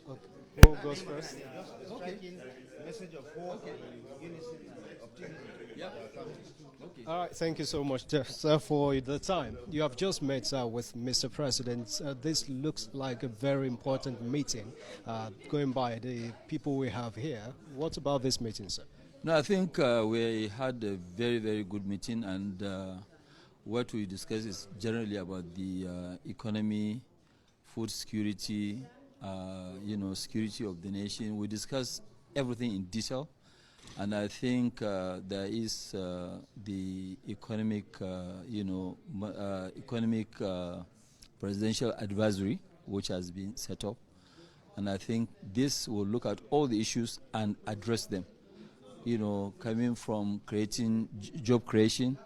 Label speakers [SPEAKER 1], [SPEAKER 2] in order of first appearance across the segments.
[SPEAKER 1] Okay. Who goes first?
[SPEAKER 2] Striking message of hope and unity and optimism for our country.
[SPEAKER 1] All right, thank you so much, sir, for the time. You have just met with Mr. President. This looks like a very important meeting, going by the people we have here. What about this meeting, sir?
[SPEAKER 3] No, I think we had a very, very good meeting, and what we discussed is generally about the economy, food security, security of the nation. We discussed everything in detail, and I think there is the economic presidential advisory which has been set up, and I think this will look at all the issues and address them. Coming from creating job creation,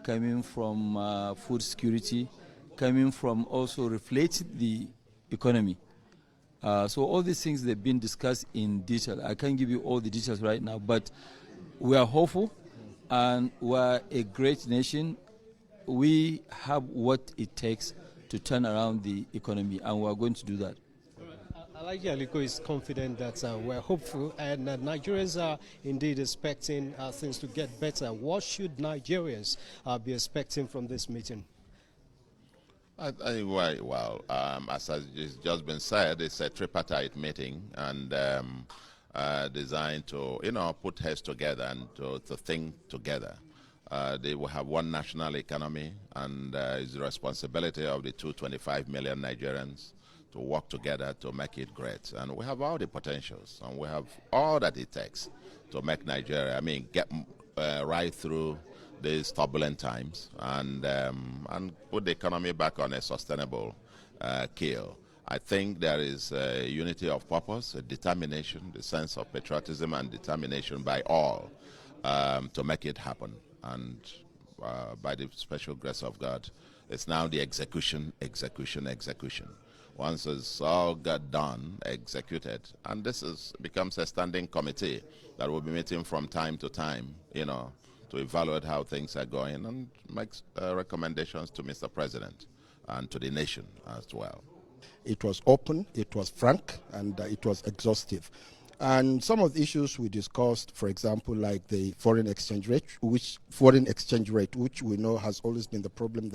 [SPEAKER 3] coming from food security, coming from also reflating the economy. So all these things, they've been discussed in detail. I can't give you all the details right now, but we are hopeful, and we're a great nation. We have what it takes to turn around the economy, and we're going to do that.
[SPEAKER 1] Alhaji Aliko is confident that we're hopeful, and Nigerians are indeed expecting things to get better. What should Nigerians be expecting from this meeting?
[SPEAKER 4] I think, as has just been said, it's a tripartite meeting, and designed to, put heads together and to think together. They will have one national economy, and it's the responsibility of the 225 million Nigerians to work together to make it great. And we have all the potentials, and we have all that it takes to make Nigeria, get right through these turbulent times, and put the economy back on a sustainable keel. I think there is a unity of purpose, a determination, the sense of patriotism and determination by all to make it happen. And by the special grace of God, it's now the execution. Once it's all got done, executed, and becomes a standing committee that will be meeting from time to time, to evaluate how things are going and make recommendations to Mr. President and to the nation as well.
[SPEAKER 5] It was open, it was frank, and it was exhaustive. And some of the issues we discussed, for example, like the foreign exchange rate, which we know has always been the problem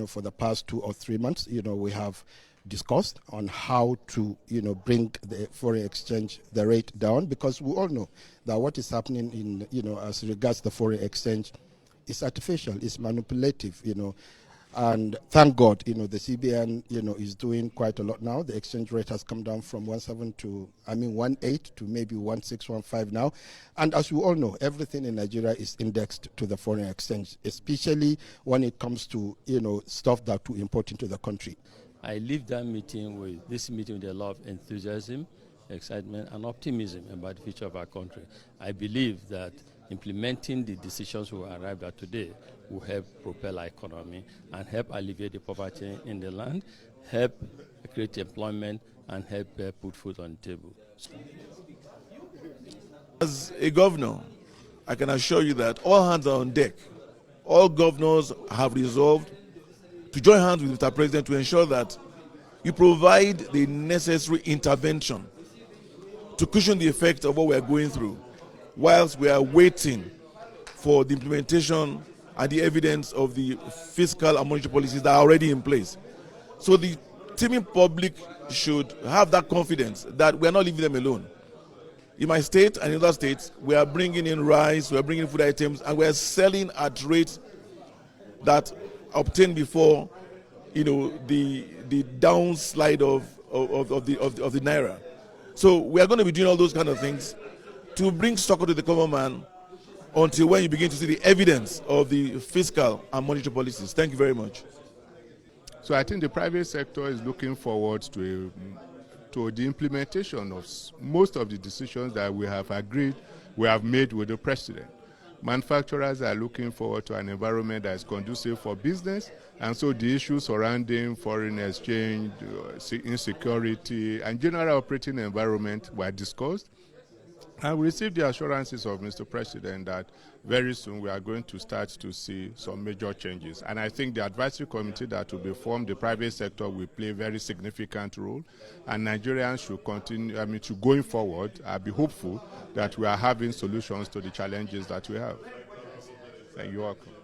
[SPEAKER 5] for the past 2 or 3 months. We have discussed on how to, bring the foreign exchange, the rate down, because we all know that what is happening as regards the foreign exchange is artificial, is manipulative, and thank God, the CBN, is doing quite a lot now. The exchange rate has come down from 1.7 to 1.8 to maybe 1.615 now. And as we all know, everything in Nigeria is indexed to the foreign exchange, especially when it comes to, stuff that we import into the country.
[SPEAKER 6] I leave this meeting with a lot of enthusiasm, excitement, and optimism about the future of our country. I believe that implementing the decisions we arrived at today will help propel our economy and help alleviate the poverty in the land, help create employment, and help put food on the table.
[SPEAKER 7] As a governor, I can assure you that all hands are on deck. All governors have resolved to join hands with Mr. President to ensure that you provide the necessary intervention to cushion the effect of what we are going through, whilst we are waiting for the implementation and the evidence of the fiscal and monetary policies that are already in place. So the teeming public should have that confidence that we are not leaving them alone. In my state and in other states, we are bringing in rice, we are bringing in food items, and we are selling at rates that obtained before, the downslide of the naira. So we are going to be doing all those kind of things to bring succor to the common man until when you begin to see the evidence of the fiscal and monetary policies. Thank you very much.
[SPEAKER 8] So I think the private sector is looking forward to the implementation of most of the decisions that we have made with the president. Manufacturers are looking forward to an environment that is conducive for business, and so the issues surrounding foreign exchange, insecurity, and general operating environment were discussed. And we received the assurances of Mr. President that very soon we are going to start to see some major changes. And I think the advisory committee that will be formed, the private sector will play a very significant role. And Nigerians should continue, to going forward, be hopeful that we are having solutions to the challenges that we have. You're welcome.